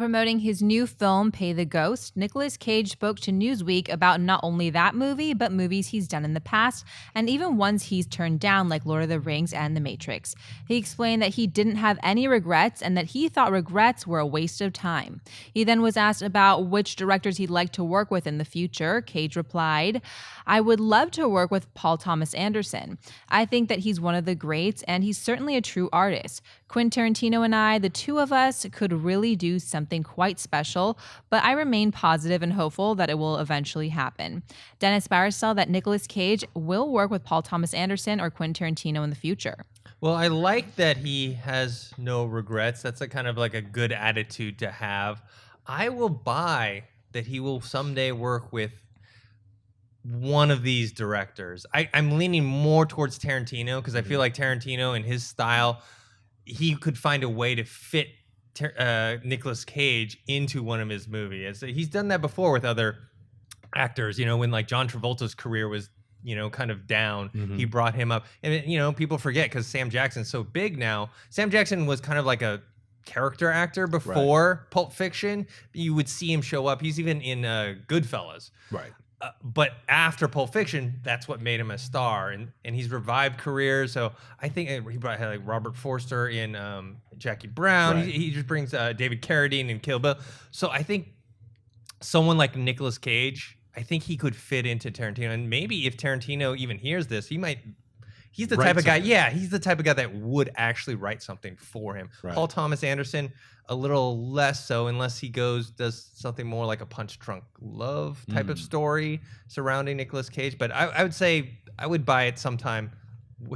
promoting his new film, Pay the Ghost, Nicolas Cage spoke to Newsweek about not only that movie, but movies he's done in the past, and even ones he's turned down, like Lord of the Rings and The Matrix. He explained that he didn't have any regrets and that he thought regrets were a waste of time. He then was asked about which directors he'd like to work with in the future. Cage replied, "I would love to work with Paul Thomas Anderson. I think that he's one of the greats, and he's certainly a true artist. Quentin Tarantino and I, the two of us, could really do something quite special, but I remain positive and hopeful that it will eventually happen." Dennis Bauer said that Nicolas Cage will work with Paul Thomas Anderson or Quentin Tarantino in the future. Well, I like that he has no regrets. That's a kind of like a good attitude to have. I will buy that he will someday work with one of these directors. I'm leaning more towards Tarantino because I feel like Tarantino and his style, he could find a way to fit Nicolas Cage into one of his movies. He's done that before with other actors, when like John Travolta's career was, kind of down, he brought him up. And, people forget because Sam Jackson's so big now. Sam Jackson was kind of like a character actor before Pulp Fiction. You would see him show up. He's even in Goodfellas. Right. But after Pulp Fiction, that's what made him a star, and he's revived careers. So I think he brought like Robert Forster in Jackie Brown. Right. He just brings David Carradine in Kill Bill. So I think someone like Nicolas Cage, I think he could fit into Tarantino, and maybe if Tarantino even hears this, he might. He's the type of guy. Yeah, he's the type of guy that would actually write something for him. Right. Paul Thomas Anderson, a little less so, unless he does something more like a Punch Drunk Love type of story surrounding Nicolas Cage. But I would say I would buy it sometime.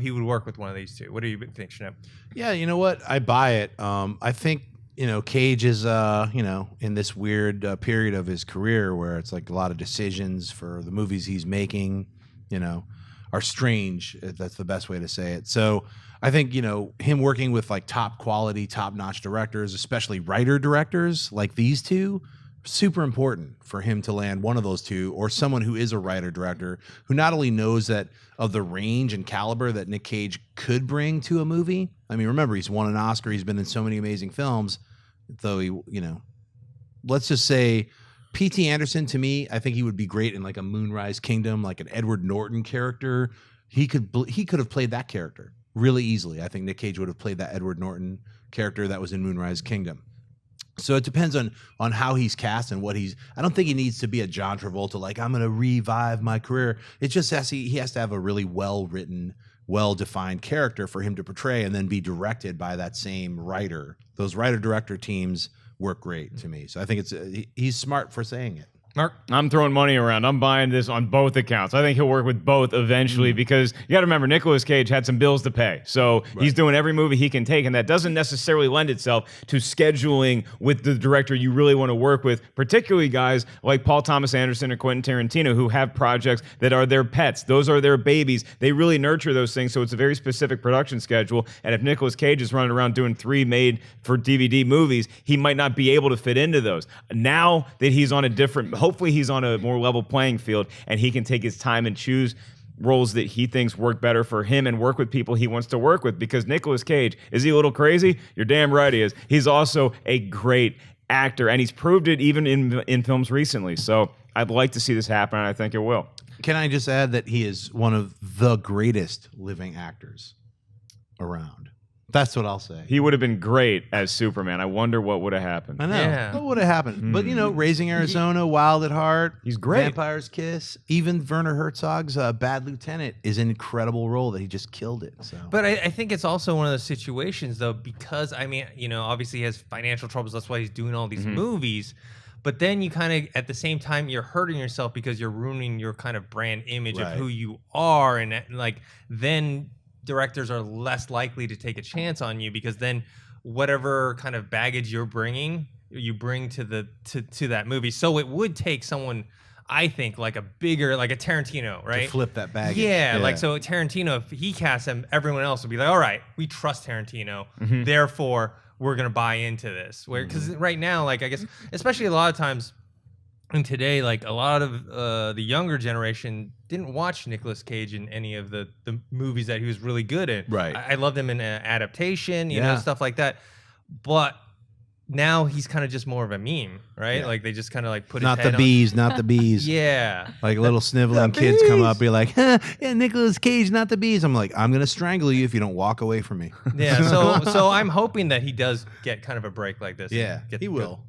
He would work with one of these two. What do you think, Chanel? Yeah, you know what? I buy it. I think Cage is in this weird period of his career where it's like a lot of decisions for the movies he's making. Are strange. That's the best way to say it. So I think, him working with like top quality, top notch directors, especially writer directors like these two, super important for him to land one of those two, or someone who is a writer director who not only knows that of the range and caliber that Nick Cage could bring to a movie. I mean, remember, he's won an Oscar. He's been in so many amazing films, though let's just say P.T. Anderson, to me, I think he would be great in like a Moonrise Kingdom, like an Edward Norton character. He could have played that character really easily. I think Nick Cage would have played that Edward Norton character that was in Moonrise Kingdom. So it depends on how he's cast and what he's. I don't think he needs to be a John Travolta, like I'm going to revive my career. It just he has to have a really well-written, well-defined character for him to portray and then be directed by that same writer. Those writer-director teams work great to me. So I think he's smart for saying it. Mark? I'm throwing money around. I'm buying this on both accounts. I think he'll work with both eventually because you got to remember, Nicolas Cage had some bills to pay. So he's doing every movie he can take, and that doesn't necessarily lend itself to scheduling with the director you really want to work with, particularly guys like Paul Thomas Anderson or Quentin Tarantino who have projects that are their pets. Those are their babies. They really nurture those things, so it's a very specific production schedule. And if Nicolas Cage is running around doing 3 made-for-DVD movies, he might not be able to fit into those. Now that he's on a different... Hopefully he's on a more level playing field and he can take his time and choose roles that he thinks work better for him and work with people he wants to work with. Because Nicolas Cage, is he a little crazy? You're damn right he is. He's also a great actor, and he's proved it even in films recently. So I'd like to see this happen, and I think it will. Can I just add that he is one of the greatest living actors around? That's what I'll say. He would have been great as Superman. I wonder what would have happened. I know. Yeah. What would have happened? But, Raising Arizona, Wild at Heart. He's great. Vampire's Kiss. Even Werner Herzog's Bad Lieutenant is an incredible role that he just killed it. So. But I think it's also one of those situations, though, because, obviously he has financial troubles. That's why he's doing all these movies. But then you kind of, at the same time, you're hurting yourself because you're ruining your kind of brand image of who you are. And, then directors are less likely to take a chance on you because then whatever kind of baggage you bring to that movie. So it would take someone, I think, like a Tarantino, right? To flip that baggage. Yeah. So Tarantino, if he casts him, everyone else would be like, all right, we trust Tarantino, therefore we're gonna buy into this. Because right now, I guess, especially a lot of times. And today, a lot of the younger generation didn't watch Nicolas Cage in any of the movies that he was really good in. Right. I loved him in adaptation, you know, stuff like that. But now he's kind of just more of a meme, right? Yeah. Like they just kind of like put Not his the head bees, not the bees. Yeah. Like little sniveling kids come up, be like, yeah, Nicolas Cage, not the bees. I'm like, I'm gonna strangle you if you don't walk away from me. Yeah. So I'm hoping that he does get kind of a break like this. and Yeah, get he will.